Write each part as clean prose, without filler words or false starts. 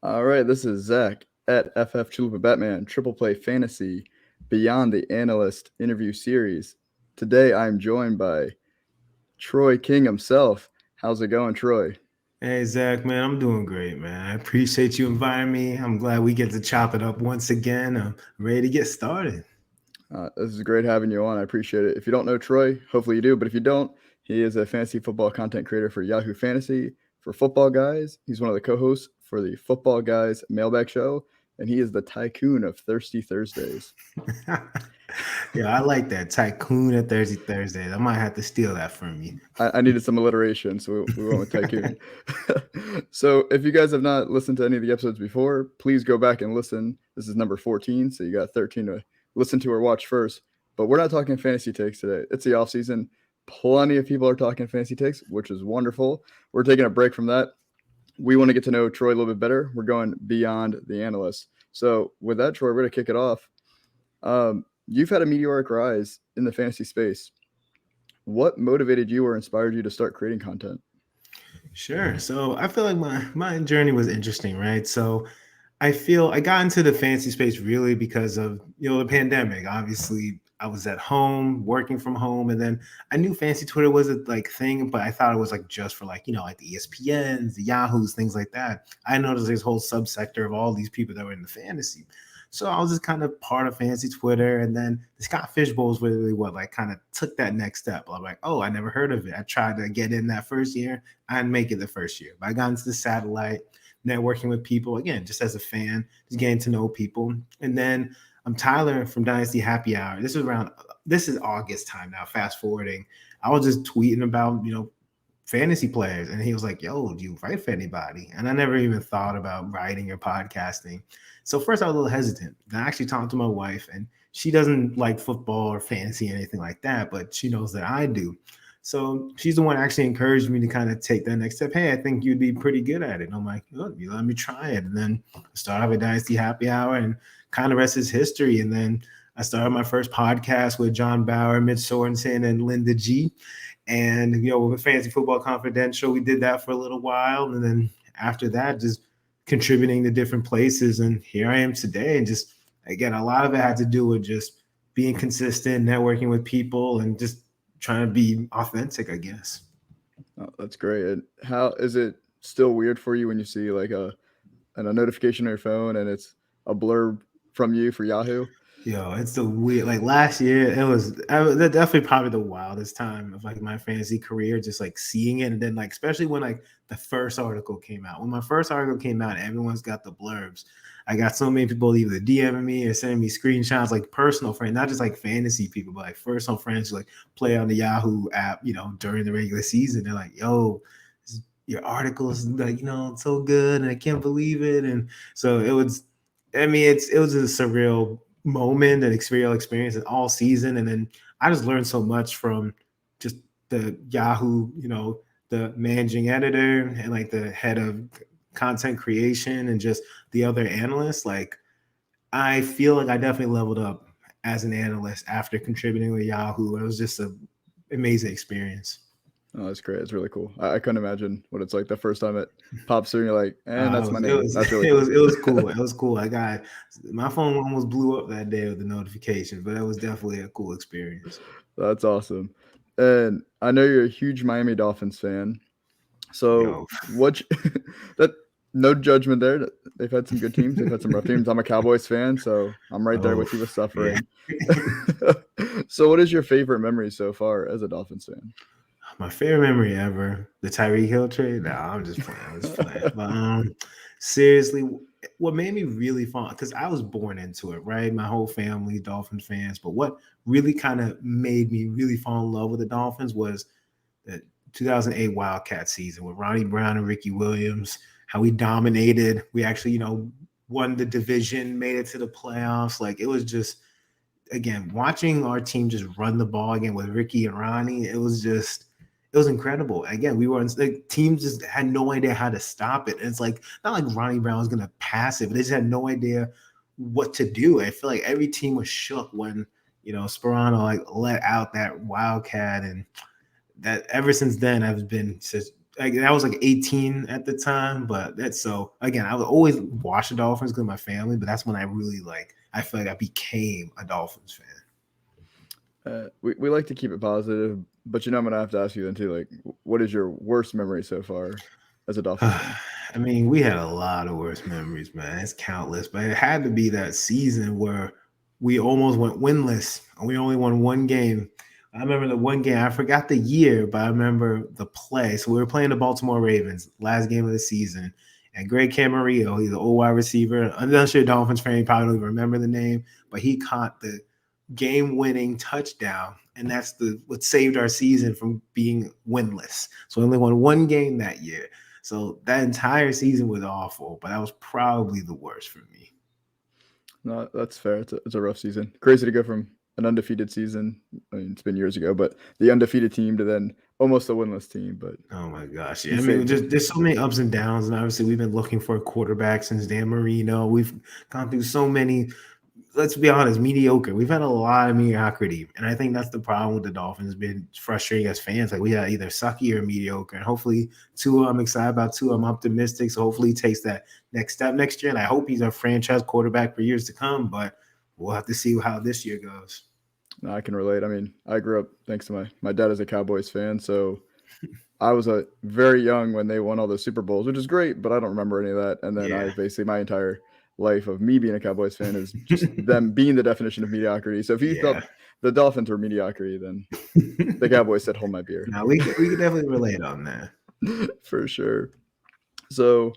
All right, this is Zach at FF Chalupa Batman, Triple Play Fantasy, Beyond the Analyst interview series. Today I'm joined by Troy King himself. How's it going, Troy? Hey Zach, man, I'm doing great, man. I appreciate you inviting me. I'm glad we get to chop it up once again. I'm ready to get started. This is great having you on. I appreciate it. If you don't know Troy, hopefully you do, but if you don't, he is a fantasy football content creator for Yahoo Fantasy for Football Guys. He's one of the co-hosts for the Football Guys Mailbag Show, and he is the tycoon of Thirsty Thursdays. Yeah, I like that tycoon at Thursdays. I might have to steal that from you. I needed some alliteration, so we went with tycoon. So if you guys have not listened to any of the episodes before, please go back and listen. This is number 14, so you got 13 to listen to or watch first. But we're not talking fantasy takes today. It's the off season. Plenty of people are talking fantasy takes, which is wonderful. We're taking a break from that. We want to get to know Troy a little bit better. We're going beyond the analyst. So with that, Troy, we're going to kick it off. You've had a meteoric rise in the fantasy space. What motivated you or inspired you to start creating content? Sure. So I feel like my journey was interesting, right? So I feel I got into the fantasy space really because of the pandemic. Obviously, I was at home working from home, and then I knew fantasy Twitter was a like thing, but I thought it was like just for like like the ESPNs, the Yahoos, things like that. I noticed this whole subsector of all these people that were in the fantasy. So I was just kind of part of fantasy Twitter, and then the Scott Fishbowl was really what like kind of took that next step. I'm like, oh, I never heard of it. I tried to get in that first year, I didn't make it the first year, but I got into the satellite networking with people again, just as a fan, just getting to know people. And then I'm Tyler from Dynasty Happy Hour. This is August time now. Fast forwarding, I was just tweeting about fantasy players, and he was like, "Yo, do you write for anybody?" And I never even thought about writing or podcasting. So first, I was a little hesitant. Then I actually talked to my wife, and she doesn't like football or fantasy or anything like that, but she knows that I do. So she's the one that actually encouraged me to kind of take that next step. Hey, I think you'd be pretty good at it. And I'm like, oh, you let me try it. And then I started with Dynasty Happy Hour, and kind of rest is history. And then I started my first podcast with John Bauer, Mitch Sorensen, and Linda G. And with Fantasy Football Confidential, we did that for a little while. And then after that, just contributing to different places. And here I am today. And just again, a lot of it had to do with just being consistent, networking with people, and just trying to be authentic, I guess. Oh, that's great. And how is it still weird for you when you see like a notification on your phone and it's a blurb from you for Yahoo? It's the weird. Like last year, that's definitely probably the wildest time of like my fantasy career. Just like seeing it, and then like especially when like the first article came out. When my first article came out, everyone's got the blurbs. I got so many people either DMing me or sending me screenshots, like personal friends, not just like fantasy people, but like personal friends who like play on the Yahoo app, during the regular season. They're like, "Yo, your article is like, so good, and I can't believe it." And so it was. I mean, it was a surreal moment and surreal experience all season, and then I just learned so much from just the Yahoo, the managing editor and like the head of content creation and just the other analysts. Like, I feel like I definitely leveled up as an analyst after contributing with Yahoo. It was just an amazing experience. Oh, that's great. It's really cool. I couldn't imagine what it's like the first time it pops through and you're like, and that's my It name. was That's really it cool. was it was cool. It was cool. I got my phone almost blew up that day with the notifications, but that was definitely a cool experience. That's awesome. And I know you're a huge Miami Dolphins fan. So Yo, what that no judgment there. They've had some good teams. They've had some rough teams. I'm a Cowboys fan, so I'm right there oh with you with yeah. suffering. So what is your favorite memory so far as a Dolphins fan? My favorite memory ever, the Tyreek Hill trade. Nah, I'm just playing. I'm just playing. But seriously, what made me really fun because I was born into it, right? My whole family Dolphins fans. But what really kind of made me really fall in love with the Dolphins was the 2008 Wildcat season with Ronnie Brown and Ricky Williams. How we dominated. We actually, won the division, made it to the playoffs. Like it was just again watching our team just run the ball again with Ricky and Ronnie. It was incredible. Again, we were like teams just had no idea how to stop it. And it's like not like Ronnie Brown was gonna pass it, but they just had no idea what to do. I feel like every team was shook when Sperano like let out that wildcat, and that ever since then I've been just I was like 18 at the time, but that's so again, I would always watch the Dolphins because of my family, but that's when I really I feel like I became a Dolphins fan. We like to keep it positive, but I'm gonna have to ask you then too. Like, what is your worst memory so far as a Dolphins fan? I mean, we had a lot of worst memories, man. It's countless, but it had to be that season where we almost went winless and we only won one game. I remember the one game, I forgot the year, but I remember the play. So we were playing the Baltimore Ravens, last game of the season. And Greg Camarillo, he's an old wide receiver. I'm not sure Dolphins fan, you probably don't even remember the name, but he caught the game-winning touchdown, and that's what saved our season from being winless. So we only won one game that year. So that entire season was awful, but that was probably the worst for me. No, that's fair. It's a rough season. Crazy to go from an undefeated season. I mean, it's been years ago, but the undefeated team to then almost a winless team. But oh my gosh, yeah. I mean, there's so many ups and downs, and obviously we've been looking for a quarterback since Dan Marino. We've gone through so many. Let's be honest, mediocre. We've had a lot of mediocrity, and I think that's the problem with the Dolphins. It's been frustrating as fans. Like we had either sucky or mediocre, and hopefully Tua, I'm excited about Tua. I'm optimistic, so hopefully he takes that next step next year, and I hope he's a franchise quarterback for years to come. But we'll have to see how this year goes. No, I can relate. I mean, I grew up thanks to my dad is a Cowboys fan, so I was very young when they won all those Super Bowls, which is great, but I don't remember any of that. And then I basically my entire life of me being a Cowboys fan is just them being the definition of mediocrity. So if you thought the Dolphins were mediocrity, then the Cowboys said hold my beer. Now we could definitely relate on that. For sure. So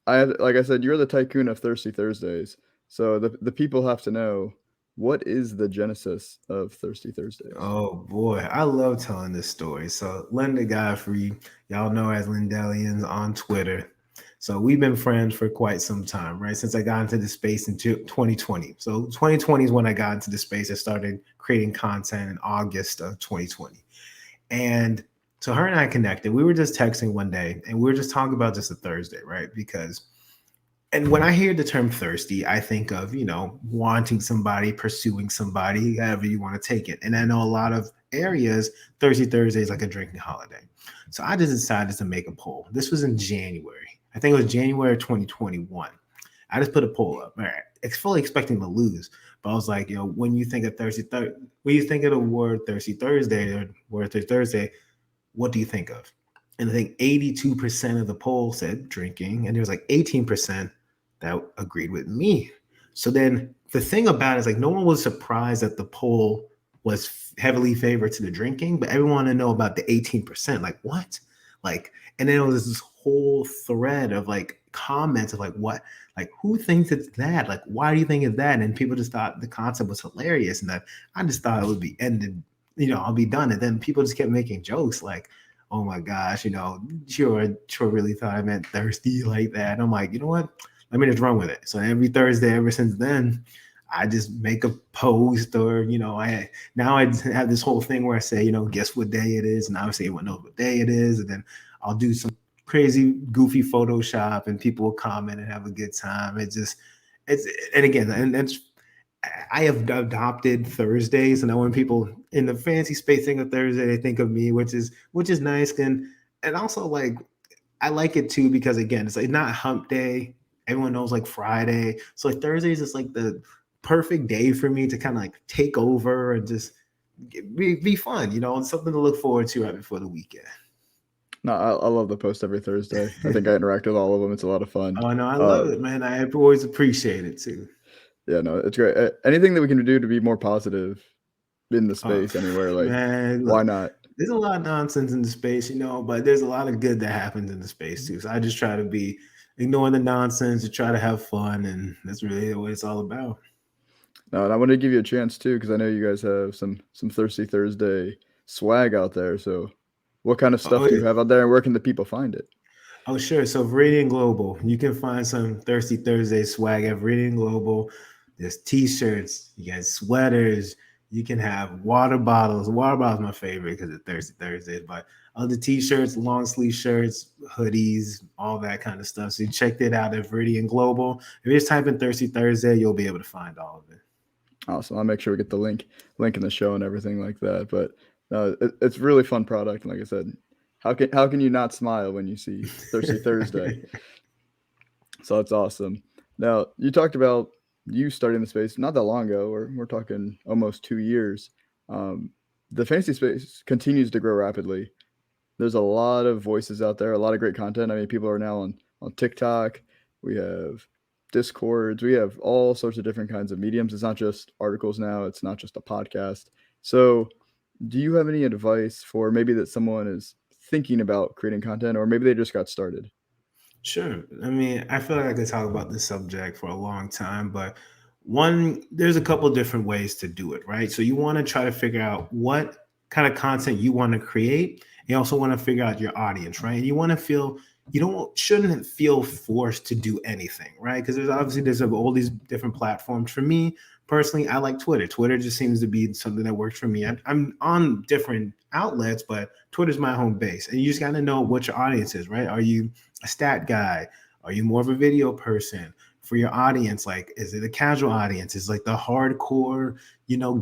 like I said, you're the tycoon of Thirsty Thursdays. So the people have to know, what is the genesis of Thirsty Thursdays? Oh boy, I love telling this story. So Linda Godfrey, y'all know as Lindellians on Twitter. So we've been friends for quite some time, right? Since I got into the space in 2020. So 2020 is when I got into the space. I started creating content in August of 2020. And so her and I connected. We were just texting one day and we were just talking about just a Thursday, right? And when I hear the term thirsty, I think of, wanting somebody, pursuing somebody, however you want to take it. And I know a lot of areas, Thirsty Thursday is like a drinking holiday. So I just decided to make a poll. This was in January. I think it was January 2021. I just put a poll up. All right, fully expecting to lose. But I was like, when you think of when you think of the word Thirsty Thursday or word Thirsty Thursday, what do you think of? And I think 82% of the poll said drinking, and there was like 18% that agreed with me. So then the thing about it is no one was surprised that the poll was heavily favored to the drinking, but everyone wanted to know about the 18%. Like what? And then it was this whole thread of comments of what, who thinks it's that? Why do you think it's that? And people just thought the concept was hilarious. And that I just thought it would be ended, I'll be done. And then people just kept making jokes oh my gosh, sure really thought I meant thirsty like that. And I'm like, you know what? Let me just run with it. So every Thursday, ever since then, I just make a post or, I have this whole thing where I say, guess what day it is. And obviously everyone knows what day it is. And then I'll do some crazy, goofy Photoshop and people will comment and have a good time. I have adopted Thursdays. And when people in the fancy space think of Thursday, they think of me, which is nice. And also I like it too, because again, it's not hump day. Everyone knows Friday. So Thursday is just the perfect day for me to kind of take over and just be fun, and something to look forward to right before the weekend. No, I love the post every Thursday. I think I interact with all of them. It's a lot of fun. Oh, no, I love it, man. I always appreciate it too. Yeah, no, it's great. Anything that we can do to be more positive in the space anywhere, man, why not? There's a lot of nonsense in the space, but there's a lot of good that happens in the space too. So I just try to be ignoring the nonsense to try to have fun, and that's really what it's all about. No, and I want to give you a chance too, because I know you guys have some Thirsty Thursday swag out there. So what kind of stuff do you have out there, and where can the people find it? Oh, sure. So Viridian Global, you can find some Thirsty Thursday swag at Viridian Global. There's t-shirts, you got sweaters, you can have water bottles. Water bottles are my favorite because it's Thirsty Thursdays, but other t-shirts, long sleeve shirts, hoodies, all that kind of stuff. So you check that out at Viridian Global. If you just type in Thirsty Thursday, you'll be able to find all of it. Awesome. I'll make sure we get the link in the show and everything like that. But it's really fun product. And like I said, How can you not smile when you see Thirsty Thursday? So that's awesome. Now, you talked about you starting the space not that long ago, or we're talking almost 2 years. The fantasy space continues to grow rapidly. There's a lot of voices out there, a lot of great content. I mean, people are now on TikTok. We have Discords. We have all sorts of different kinds of mediums. It's not just articles now. It's not just a podcast. So, do you have any advice for maybe that someone is thinking about creating content, or maybe they just got started? Sure. I mean, I feel like I could talk about this subject for a long time, but there's a couple different ways to do it, right? So you want to try to figure out what kind of content you want to create. You also want to figure out your audience, right? And you want to feel shouldn't feel forced to do anything, right? Because there's all these different platforms. For me personally, I like Twitter. Twitter just seems to be something that works for me. I'm on different outlets, but Twitter's my home base, and you just got to know what your audience is, right? Are you a stat guy? Are you more of a video person? For your audience, like, is it a casual audience? Is like the hardcore,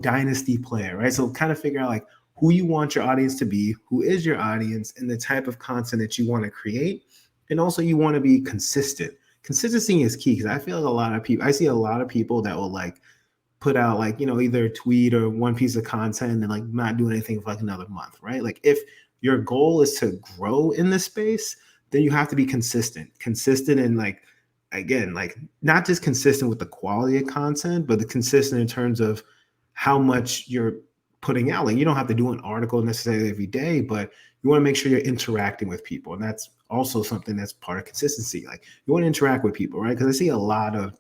dynasty player, right? So kind of figure out like who you want your audience to be, who is your audience, and the type of content that you want to create. And also you want to be consistent. Consistency is key, because I feel like I see a lot of people that will like put out like, either a tweet or one piece of content and like not do anything for like another month, right? Like if your goal is to grow in this space, then you have to be consistent and like, again, like not just consistent with the quality of content, but the consistent in terms of how much you're putting out. Like you don't have to do an article necessarily every day, but you want to make sure you're interacting with people. And that's also something that's part of consistency. Like you want to interact with people, right? Because I see a lot of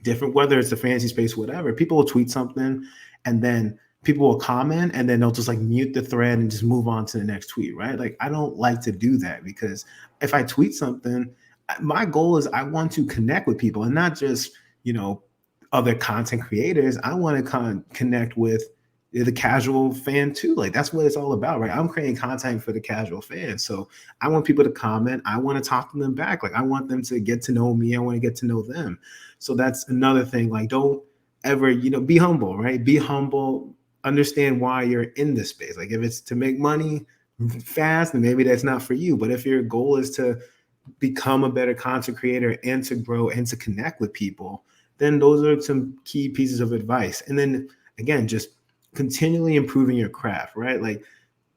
different, whether it's the fantasy space, whatever, people will tweet something and then people will comment and then they'll just like mute the thread and just move on to the next tweet, right? Like I don't like to do that, because if I tweet something, my goal is I want to connect with people, and not just, other content creators. I want to connect with the casual fan too. Like that's what it's all about, right? I'm creating content for the casual fan. So I want people to comment. I want to talk to them back. Like I want them to get to know me. I want to get to know them. So that's another thing. Like don't ever, be humble, right? Be humble. Understand why you're in this space. Like if it's to make money fast, then maybe that's not for you. But if your goal is to become a better content creator and to grow and to connect with people, then those are some key pieces of advice. And then again, just continually improving your craft, right? Like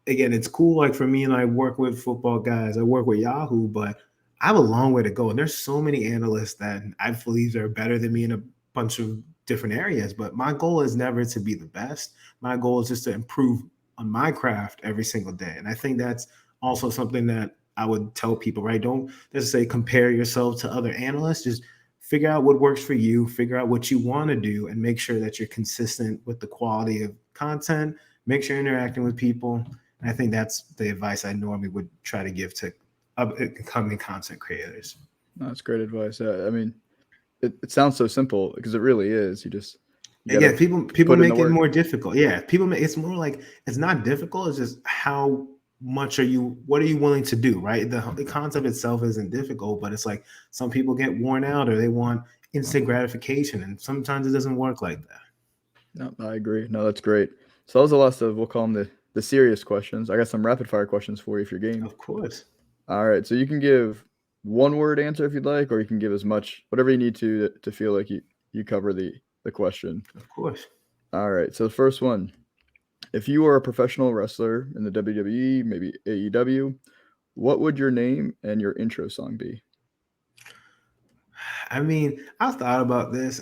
again, it's cool. Like for me, and I work with football guys, I work with Yahoo, but I have a long way to go. And there's so many analysts that I believe are better than me in a bunch of different areas. But my goal is never to be the best. My goal is just to improve on my craft every single day. And I think that's also something that I would tell people, right? Don't just say compare yourself to other analysts. Just figure out what works for you, figure out what you want to do, and make sure that you're consistent with the quality of content. Make sure you're interacting with people. And I think that's the advice I normally would try to give to upcoming content creators. That's great advice. I mean, it sounds so simple because it really is. Yeah, people make it work. more difficult. Yeah, it's more like it's not difficult. It's just how much what are you willing to do, right? The concept itself isn't difficult, but it's like some people get worn out or they want instant gratification, and sometimes it doesn't work like that. No, I agree. No, that's great. So that was the last of, we'll call them the serious questions. I got some rapid fire questions for you if you're game. Of course. All right. So you can give one word answer if you'd like, or you can give as much, whatever you need to feel like you cover the question. Of course. All right. So the first one, if you were a professional wrestler in the WWE, maybe AEW, what would your name and your intro song be? I mean, I've thought about this.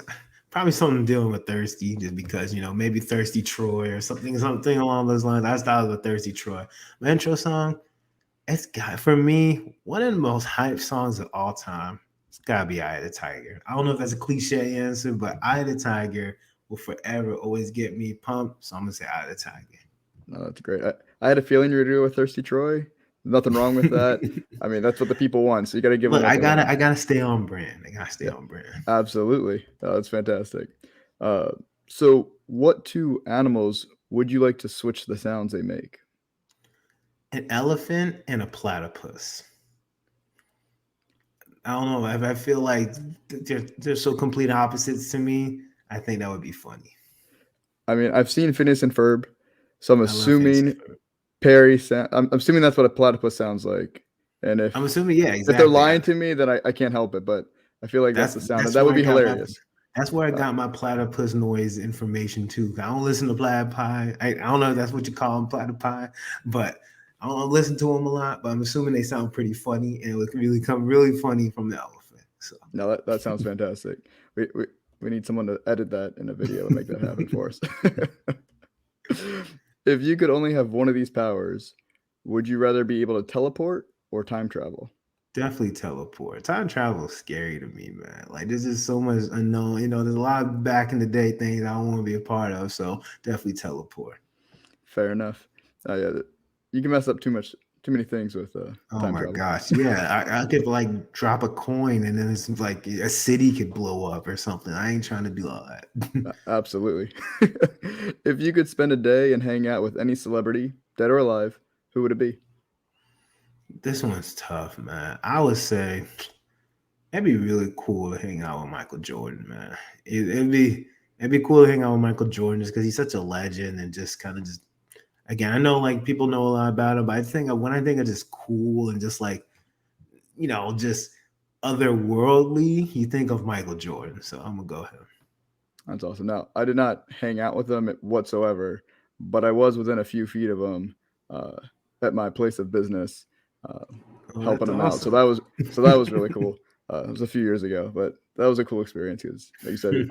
Probably something dealing with Thirsty, just because, maybe Thirsty Troy or something along those lines. I thought of Thirsty Troy. My intro song, it's got, for me, one of the most hype songs of all time. It's gotta be Eye of the Tiger. I don't know if that's a cliche answer, but Eye of the Tiger will forever always get me pumped. So I'm gonna say Eye of the Tiger. No, that's great. I had a feeling you were going to go with Thirsty Troy. Nothing wrong with that. I mean, that's what the people want. So you got to give them. I gotta stay on brand. I gotta stay on brand. Absolutely. That's fantastic. So what two animals would you like to switch the sounds they make? An elephant and a platypus. I don't know. I feel like they're so complete opposites to me. I think that would be funny. I mean, I've seen Phineas and Ferb, so I'm assuming Perry sound. I'm assuming that's what a platypus sounds like. And I'm assuming, yeah, if they're exactly. lying to me, then I can't help it. But I feel like that's the sound. And that would be hilarious. That's where I got my platypus noise information too. I don't listen to platypi. I don't know if that's what you call them, platypi, but I don't listen to them a lot. But I'm assuming they sound pretty funny, and it would really come really funny from the elephant. So no, that sounds fantastic. We need someone to edit that in a video and make that happen for us. If you could only have one of these powers, would you rather be able to teleport or time travel? definitely teleport. Time travel is scary to me, man. Like there's just so much unknown. You know, there's a lot of back in the day things I don't want to be a part of. So definitely teleport. Fair enough. Yeah, you can mess up too many things with Oh time my travel. gosh. Yeah. I could like drop a coin and then it's like a city could blow up or something. I ain't trying to do all that. Absolutely. If you could spend a day and hang out with any celebrity, dead or alive, who would it be? This one's tough, man. I would say it'd be really cool to hang out with Michael Jordan, man. It'd be cool to hang out with Michael Jordan just because he's such a legend and just kind of just again, I know like people know a lot about him, but I think when I think of just cool and just like just otherworldly, you think of Michael Jordan. So I'm gonna go him. That's awesome. Now, I did not hang out with them whatsoever, but I was within a few feet of them at my place of business, helping them out. So that was really cool. It was a few years ago, but that was a cool experience because, like you said,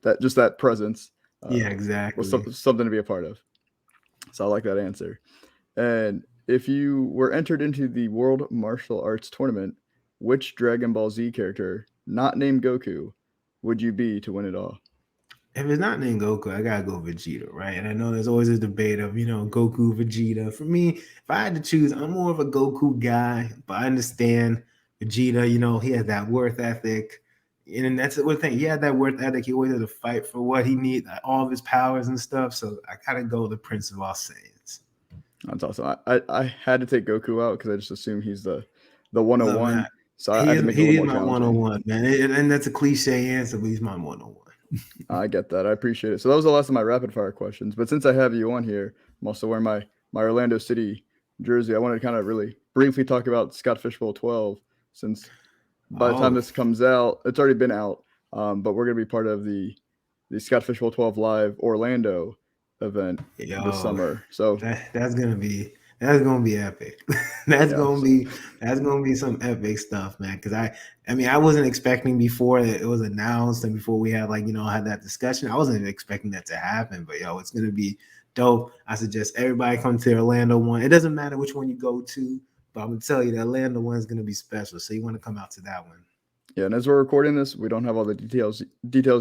that presence, yeah, exactly. was something to be a part of. So I like that answer. And if you were entered into the World Martial Arts Tournament, which Dragon Ball Z character, not named Goku, would you be to win it all? If it's not named Goku, I gotta go Vegeta, right? And I know there's always a debate of Goku, Vegeta. For me, if I had to choose, I'm more of a Goku guy, but I understand Vegeta. He has that worth ethic, and that's the one thing. He had that worth ethic. He always had to fight for what he needs, all of his powers and stuff. So I gotta go the Prince of all Saiyans. That's awesome. I had to take Goku out because I just assume he's the 101. So I had to make it a little more challenging. 101, man. And that's a cliche answer, but he's my 101. I get that. I appreciate it. So that was the last of my rapid fire questions. But since I have you on here, I'm also wearing my Orlando City jersey. I wanted to kind of really briefly talk about Scott Fishbowl 12, since by the time this comes out, it's already been out. But we're gonna be part of the Scott Fishbowl 12 Live Orlando event this summer. So that's gonna be epic. That's gonna be some epic stuff, man. Because I wasn't expecting before that it was announced and before we had had that discussion. I wasn't expecting that to happen, but it's gonna be dope. I suggest everybody come to the Orlando one. It doesn't matter which one you go to, but I'm gonna tell you the Orlando one is gonna be special. So you want to come out to that one. Yeah, and as we're recording this, we don't have all the details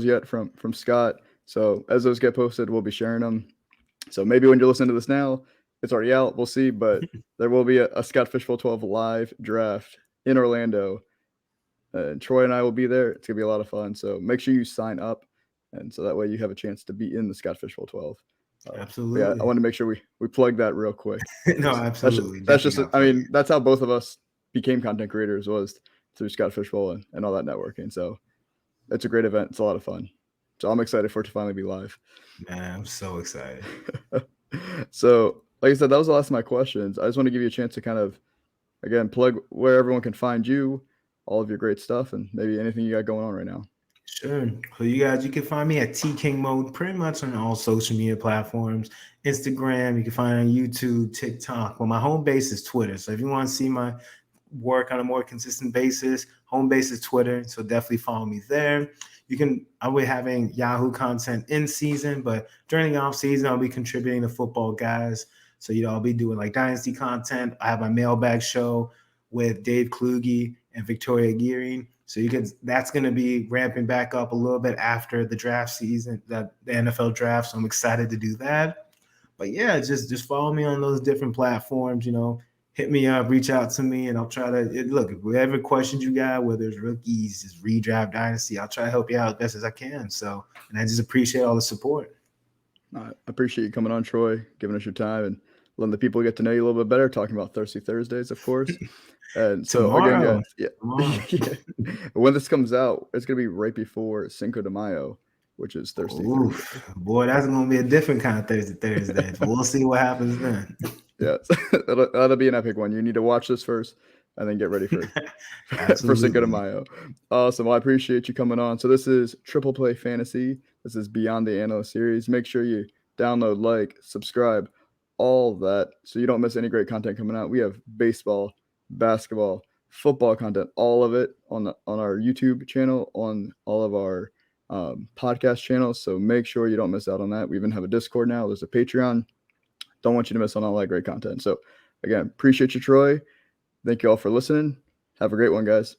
yet from Scott. So as those get posted, we'll be sharing them. So maybe when you're listening to this now, it's already out. We'll see, but there will be a Scott Fishbowl 12 live draft in Orlando. And Troy and I will be there. It's going to be a lot of fun. So make sure you sign up. And so that way you have a chance to be in the Scott Fishbowl 12. Absolutely. Yeah, I want to make sure we plug that real quick. No, absolutely. That's how both of us became content creators, was through Scott Fishbowl and all that networking. So it's a great event. It's a lot of fun. So I'm excited for it to finally be live. Man, I'm so excited. So, like I said, that was the last of my questions. I just want to give you a chance to kind of, again, plug where everyone can find you, all of your great stuff, and maybe anything you got going on right now. Sure. So you can find me at T King Mode pretty much on all social media platforms. Instagram, you can find it on YouTube, TikTok. Well, my home base is Twitter. So if you want to see my work on a more consistent basis, home base is Twitter. So definitely follow me there. I'll be having Yahoo content in season, but during the off season, I'll be contributing to Footballguys. So, I'll be doing like Dynasty content. I have my mailbag show with Dave Kluge and Victoria Gearing. So that's going to be ramping back up a little bit after the draft season, the NFL draft. So I'm excited to do that. But yeah, just follow me on those different platforms, hit me up, reach out to me, and I'll try to look, whatever questions you got, whether it's rookies, just redraft dynasty, I'll try to help you out as best as I can. So, and I just appreciate all the support. I appreciate you coming on, Troy, giving us your time and letting the people get to know you a little bit better, talking about Thirsty Thursdays, of course. And so Tomorrow. Again, guys, when this comes out, it's going to be right before Cinco de Mayo, which is Thursday. Oof, boy, that's gonna be a different kind of Thursday. But we'll see what happens then. Yeah, that'll be an epic one. You need to watch this first and then get ready for Cinco de Mayo. Awesome. Well, I appreciate you coming on. So this is Triple Play Fantasy. This is Beyond the Analyst series. Make sure you download, like, subscribe, all that, so you don't miss any great content coming out. We have baseball, basketball, football content, all of it on our YouTube channel, on all of our podcast channels. So make sure you don't miss out on that. We even have a Discord now. There's a Patreon. Don't want you to miss on all that great content. So again, appreciate you, Troy. Thank you all for listening. Have a great one, guys.